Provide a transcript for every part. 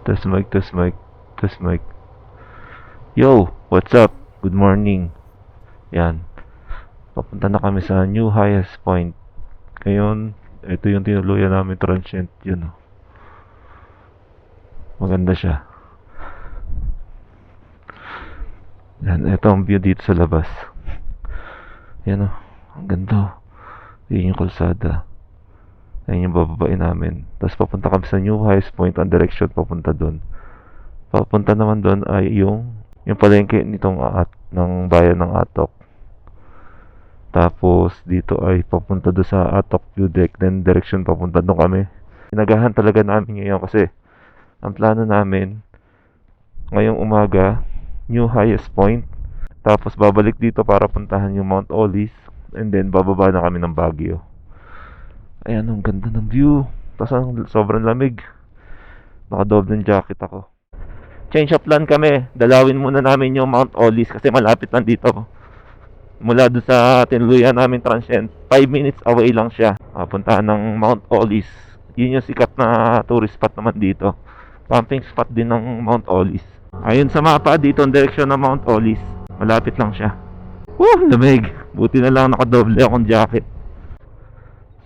Test mic, test mic, test mic. Yo, what's up? Good morning. Yan. Papunta na kami sa new highest point. Ngayon, ito yung tinuluyan namin transient. Yun, oh. Maganda siya. Yan, ito ang view dito sa labas. Yan, oh. Ang ganda, oh. Yun yung kalsada. Yan yung bababain namin. Tapos papunta kami sa new highest point. Ang direction papunta doon. Papunta naman doon ay yung palengke nitong ng bayan ng Atok. Tapos dito ay papunta doon sa Atok View Deck. Then direction papunta doon kami. Inagahan talaga namin ngayon kasi ang plano namin ngayong umaga, new highest point. Tapos babalik dito para puntahan yung Mount Olis. And then bababa na kami ng Baguio. Ayan, ang ganda ng view. Tapos sobrang lamig. Naka-double jacket ako. Change of plan kami. Dalawin muna namin yung Mount Olis kasi malapit lang dito. Mula doon sa tinuluyan namin transient, 5 minutes away lang siya. Puntahan ng Mount Olis. Yun yung sikat na tourist spot naman dito. Pumping spot din ng Mount Olis. Ayun sa mapa, dito ang direksyon ng Mount Olis. Malapit lang siya. Woo! Lamig. Buti na lang nakadoble akong jacket.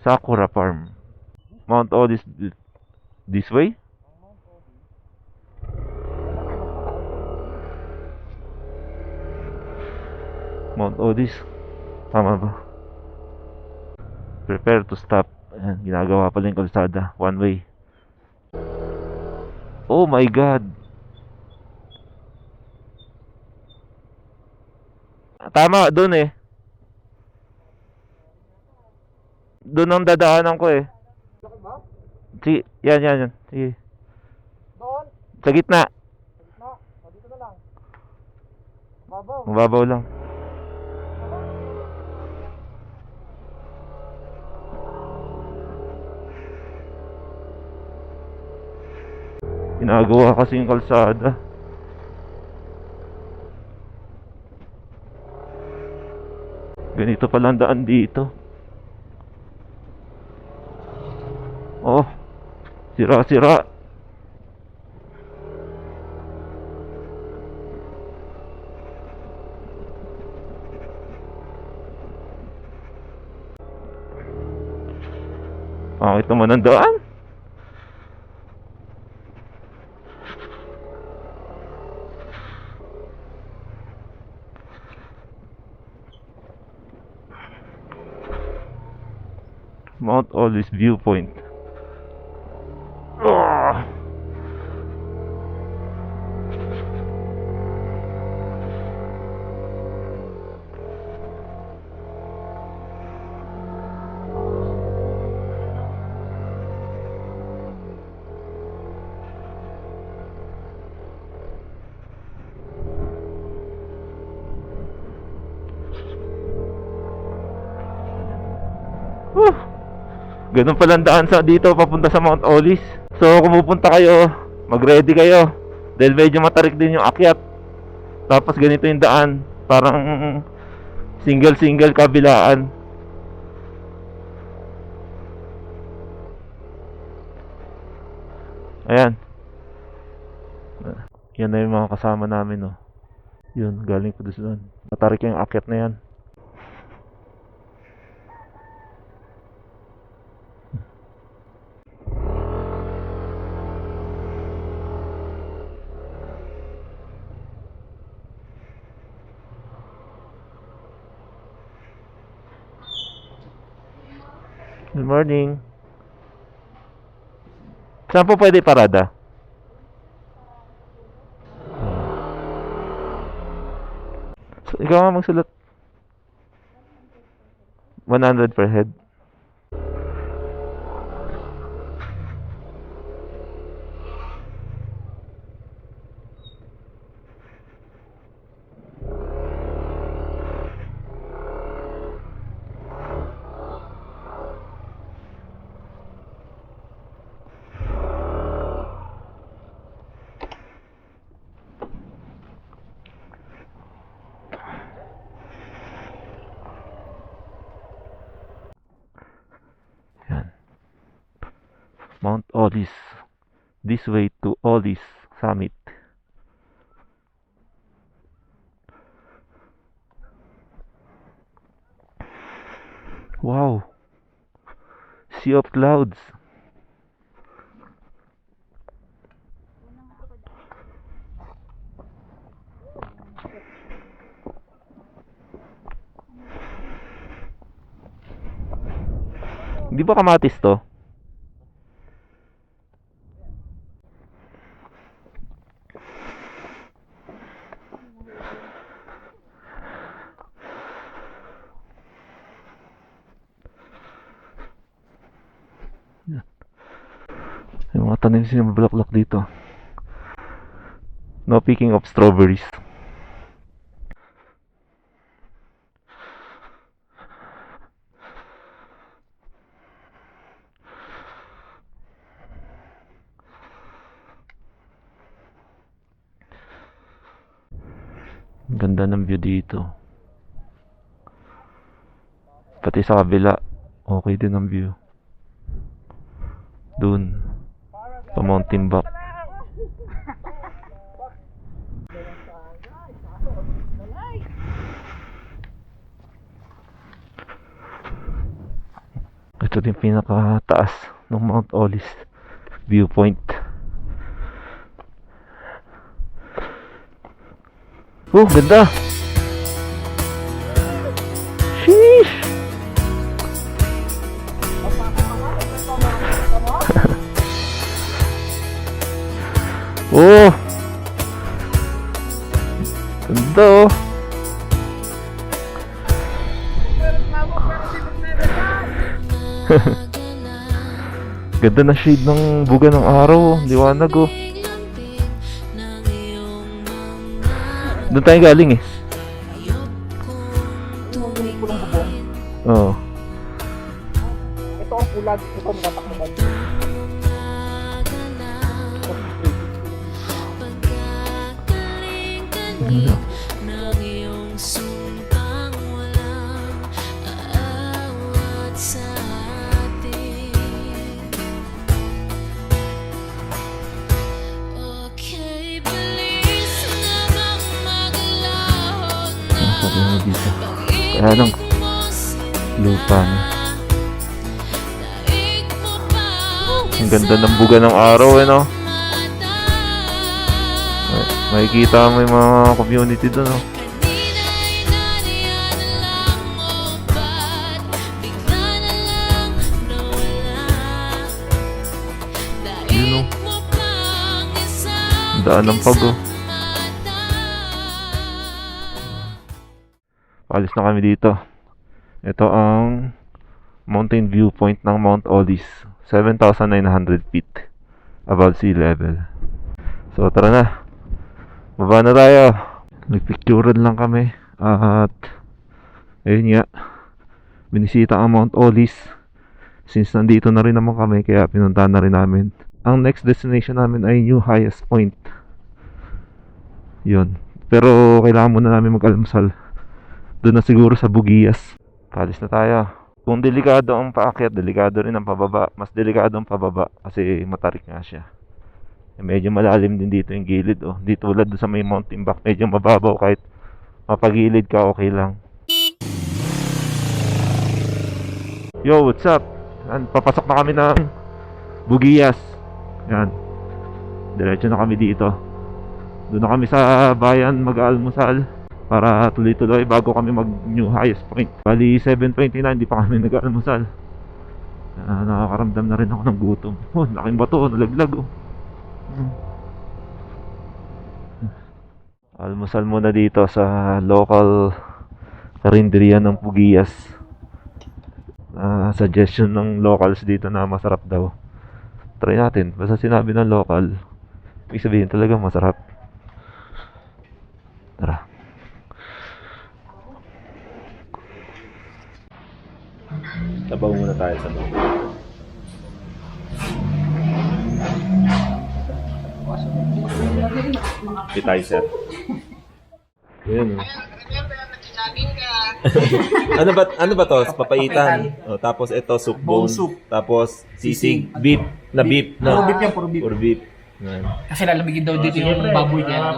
Sakura Farm. Mount Olis this way? Mount Olis. Tama ba? Prepare to stop. Ayan, ginagawa pala yung kalsada. One way. Oh my God! Tama, dun eh. Dun ang dadaanan ko eh. Si, yan. Sige. Doon? Sa gitna. Na, o dito na lang. Babaw. Mababaw lang. Ginagawa kasi yung kalsada. Ganito palang daan dito. Oh, sira-sira. Bakit naman ang daan? Mount Olis Viewpoint. Ah! Ganun palang daan sa dito papunta sa Mount Olis. So kung pupunta kayo, mag-ready kayo. Dahil medyo matarik din yung akyat. Tapos ganito yung daan. Parang single kabilaan. Ayan. Yan na yung mga kasama namin, oh. Yun, galing po doon. Matarik yung akyat na yan. Good morning. Saan po pwede parada? So, ikaw nga magsulat. 100 per head. Mount Olis this way to Olis Summit. Wow! Sea of clouds. Hindi ba kamatis to? Yung mga tanim siya bulaklak dito. No picking of strawberries. Ang ganda ng view dito. Pati sa kabila, okay din ang view. Dun, sa mountain back. Ito din pinakataas ng Mount Olis viewpoint. Oh, ganda! Sheesh! Oh! Ganda oh! Ganda na shade ng buga ng araw, liwanag oh. Doon tayo galing eh. Oo. Ito ang pulag. Ito ang tatakbo. Sabi mo dito. Kaya lang lupa na. Ang ganda ng buga ng araw eh no. Makikita mo yung mga community doon no. Yun no. Daan ng pag oh. Alis na kami dito. Ito ang mountain viewpoint ng Mount Olis. 7,900 feet above sea level. So tara na. Baba na tayo. Nagpicturean lang kami. At ayun nga. Binisita ang Mount Olis. Since nandito na rin naman kami, kaya pinuntahan na rin namin. Ang next destination namin ay New Highest Point. Yun. Pero kailangan muna namin mag-almusal. Doon na siguro sa Bugias. Palis na tayo. Kung delikado ang paakyat, delikado rin ang pababa. Mas delikado ang pababa kasi matarik nga siya. Medyo malalim din dito yung gilid oh. Di tulad doon sa may mountain back, medyo mababaw kahit mapagilid ka okay lang. Yo, what's up? Yan, papasok na kami ng Bugias. Yan. Diretso na kami dito. Doon na kami sa bayan mag-almusal para tuloy-tuloy bago kami mag New Highest Point. Bali 7:29, di pa kami nag-almusal. Nakakaramdam na rin ako ng gutom. Oh, laking bato, nalaglag oh. Almusal muna dito sa local karinderya ng Bugias. Suggestion ng locals dito na masarap daw. Try natin. Basta sinabi ng local, ibig sabihin talaga masarap. Tara. Tabaw muna tayo sa loob. Appetizer. Ayan. ano ba to? Papaitan. Oh, tapos ito soup bone. Bone soup. Tapos sisig beef na beef na. Puro beef yan, puro beef. Puro beef. Yan. Kasi lalamigin daw dito yung baboy niya.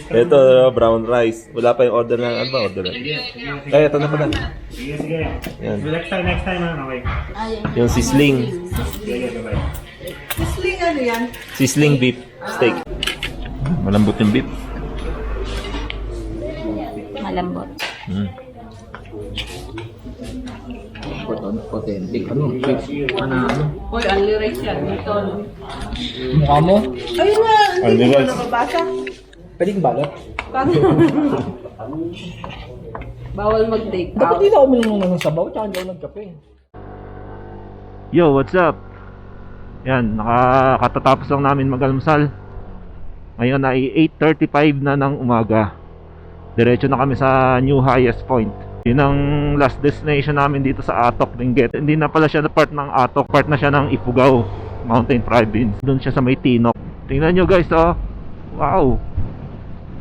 Ito, brown rice. Wala pa yung order ng ano ba? Order na. Ay, ito na pala. Sige, sige. Yan. Next time, okay. Yung sisling. Sige, bye-bye. Sling ano yan? Sisling beef steak. Malambot yung beef. Malambot. Mm. Authentic. Ano? Hoy, only rice yan. Ito. Mukha mo? Ayun nga. Only Hindi ko rice. nababasa. Pwedeng balot. Bawal mag-take Dapat out. dito ako uminom ng sabaw, tsaka hindi ako nagkape. Yo, what's up? Yan, nakakatatapos lang namin mag-almusal. Ngayon ay 8:35 na ng umaga. Diretso na kami sa new highest point. Yun ang last destination namin dito sa Atok, Benguet. Hindi na pala siya na part ng Atok, part na siya ng Ifugao Mountain Province. Doon siya sa may Tinok. Tingnan nyo guys, oh. Wow.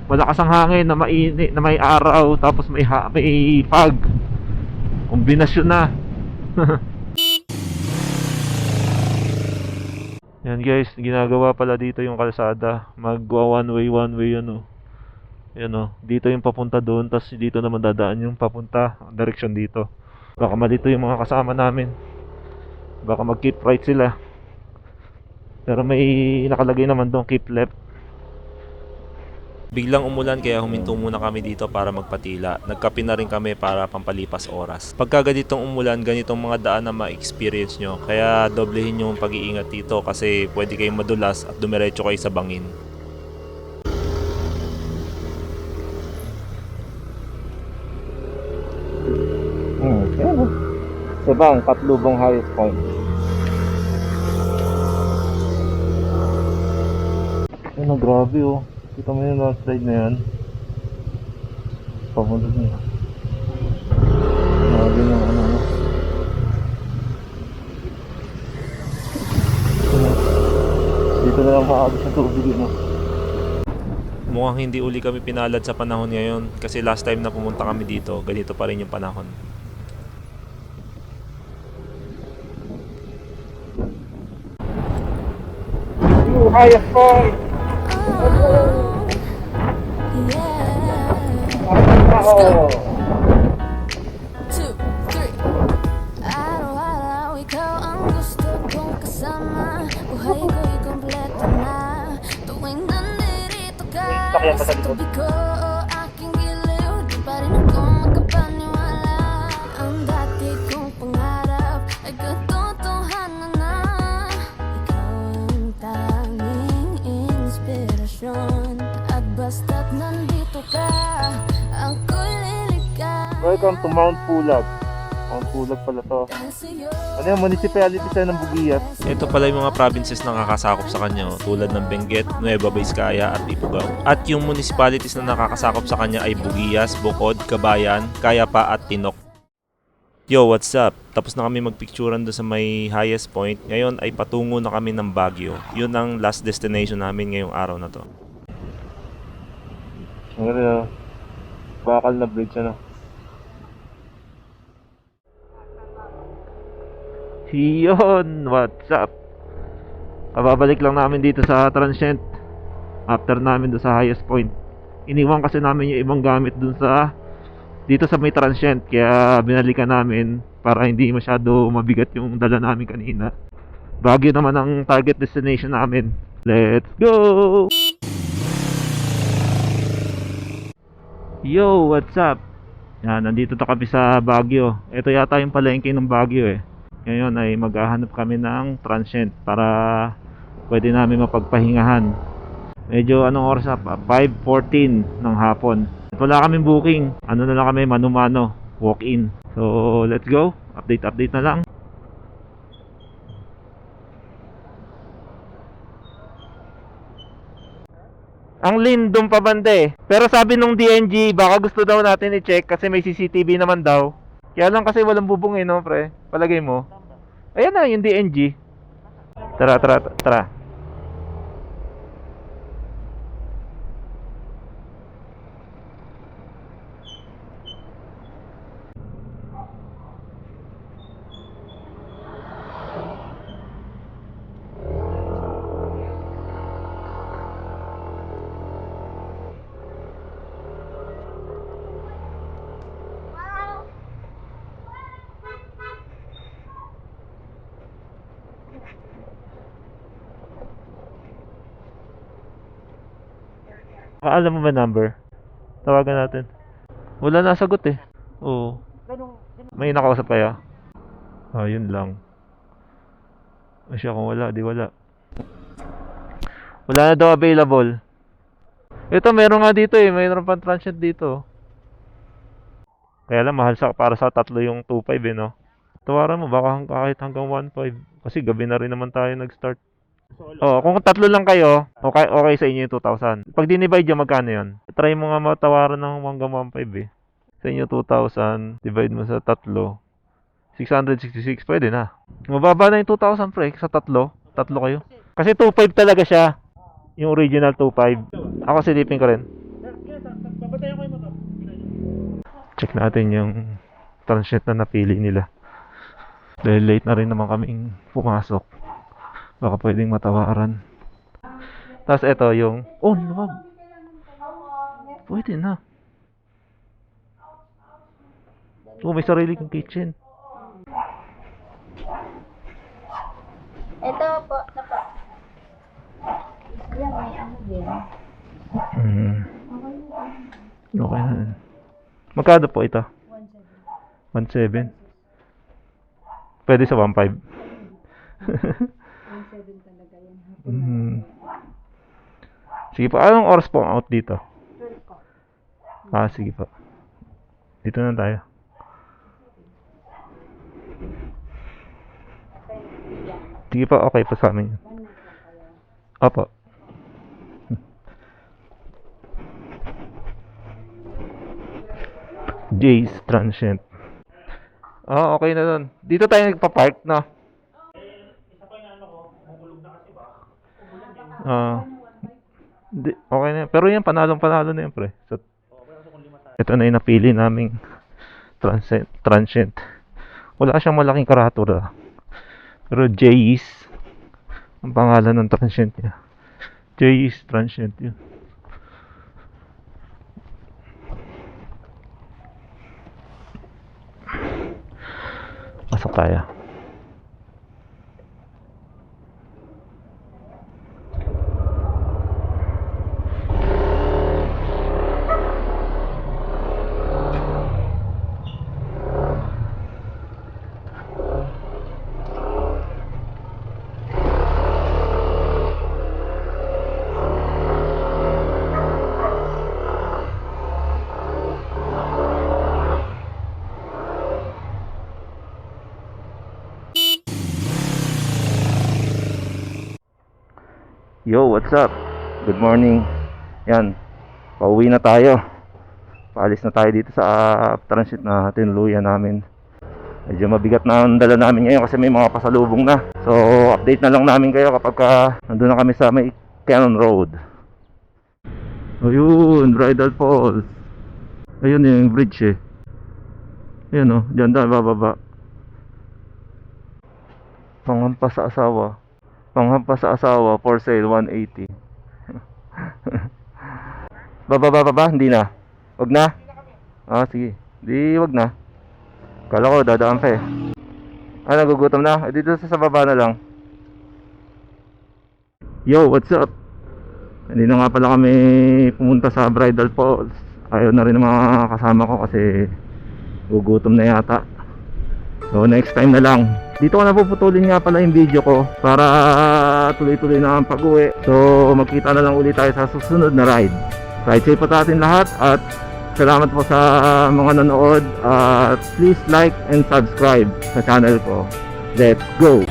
Malakas ang hangin na mainit, na may araw, tapos may fog. Kombinasyon na. Yan guys, ginagawa pala dito yung kalsada. Magwa one way yun, oh. Yan, oh. Dito yung papunta doon, tapos dito naman dadaan yung papunta, direction dito. Baka malito yung mga kasama namin. Baka mag-keep right sila. Pero may nakalagay naman doon, keep left. Biglang umulan kaya huminto muna kami dito para magpatila. Nagkape na rin kami para pampalipas oras. Pagka ganitong umulan, ganitong mga daan na ma-experience nyo. Kaya doblehin yung pag-iingat dito kasi pwede kayong madulas at dumiretso kayo sa bangin. Yan, oh. Sabang, Katlubong highest point. Yan, oh, grabe, oh. Kita mo yung landslide na yan. Papunta niya. Grabe yung ano. Dito na lang makakabit sa tubig, no? Mukhang hindi uli kami pinalad sa panahon ngayon kasi last time na pumunta kami dito, ganito pa rin yung panahon. Yung highest point! Oh! 2, 3. Araw-araw ikaw ang gusto kong kasama. Buhay ko'y kompleto na tuwing nandito ka sa tabi ko. Aking giliw, di pa rin ako makapaniwala. Ang dati kong pangarap ay katotohanan na. Ikaw ang tanging inspirasyon. At basta't nandito ka, ako'y lilikan. Welcome to Mount Pulag. Mount Pulag pala to. Ano yung municipality sa ng Bugias? Ito pala yung mga provinces na nakakasakop sa kanya tulad ng Benguet, Nueva Vizcaya at Ifugao. At yung municipalities na nakakasakop sa kanya ay Bugias, Bukod, Kabayan, Kayapa at Tinok. Yo, what's up? Tapos na kami magpicturan doon sa may highest point. Ngayon ay patungo na kami ng Baguio. Yun ang last destination namin ngayong araw na to. Ang ganda, bakal na bridge, ano? Yun, what's up? Babalik lang namin dito sa transient after namin doon sa highest point. Iniwan kasi namin yung ibang gamit doon sa dito sa may transient, kaya binalikan namin para hindi masyado mabigat yung dala namin kanina. Baguio naman ang target destination namin. Let's go! Yo, what's up? Yan, nandito to kami sa Baguio. Ito yata yung palengke ng Baguio eh. Ngayon ay maghahanap kami ng transient para pwede namin mapagpahingahan. Medyo anong oras na? 5:14 ng hapon. Wala kaming booking. Ano na lang kami, mano-mano, walk-in. So, let's go. Update na lang. Ang lindom pa bande. Pero sabi nung DNG, baka gusto daw natin i-check kasi may CCTV naman daw. Kaya lang kasi walang bubong eh, no, pre? Palagay mo. Ayan na, yung DNG. Tara. Alam mo ba number? Tawagan natin. Wala nasagot eh. Oo. May nakausap kaya? Yun lang. Siya kung wala, di wala. Wala na daw available. Ito, meron nga dito eh. Mayroon pang transient dito. Kaya lang, mahal para sa tatlo yung 2.5 eh, no? Tawaran mo, baka kahit hanggang 1.5. Kasi gabi na rin naman tayo nag-start. Kung tatlo lang kayo, okay sa inyo yung 2,000. Pag dinivide yung magkano yun? Try mo nga matawaran ng hanggang 1.5 eh. Sa inyo 2,000, divide mo sa tatlo. 666, pwede na. Mababa na yung 2,000 pre, sa tatlo. Tatlo kayo. Kasi 2.5 talaga siya. Yung original 2.5. Ako silipin ko rin. Babatayan ko yung motor. Check natin yung transient na napili nila. Dahil late na rin naman kaming pumasok. Baka pwedeng matawaran. Tapos ito yung... luwag. Pwede na. May sarili kong kitchen. Ito po, yan, may ano din. Okay na. Magkano po ito? 1.7. Pwede sa 1.5. 1.7 talaga yan. Sige po, anong oras po ang out dito? 12 po. Sige po. Dito na tayo. Sige po, okay po sa amin. Opo. Jay's Transient. Okay na dun. Dito tayo nagpa-park na. Okay na. Pero yan, panalong-panalo na yan, pre. So, ito na yung napili naming transient. Wala siyang malaking karatura. Pero Jay's ang pangalan ng transient niya. Jay's Transient yun. Pasok tayo. Yo, what's up? Good morning. Yan, pauwi na tayo. Paalis na tayo dito sa transit na tinuluyan namin. Medyo mabigat na ang dala namin ngayon kasi may mga pasalubong na. So, update na lang namin kayo kapag nandun na kami sa may Cannon Road. Ayun, Bridal Falls. Ayun yung bridge eh. Ayun dyan tayo bababa. Panghampas sa asawa. Panghampas sa asawa, for sale, 180. Baba, hindi na. Wag na? Sige. Di, wag na. Kala ko, dadaan pa eh. Nagugutom na? Dito sa baba na lang. Yo, what's up? Hindi na nga pala kami pumunta sa Bridal Falls. Ayaw na rin ng mga kasama ko kasi gugutom na yata. So, next time na lang. Dito ko na puputulin nga pala yung video ko para tuloy-tuloy na ang pag-uwi. So magkita na lang ulit tayo sa susunod na ride. Ride safe po sa atin lahat at salamat po sa mga nanood at please like and subscribe sa channel ko. Let's go!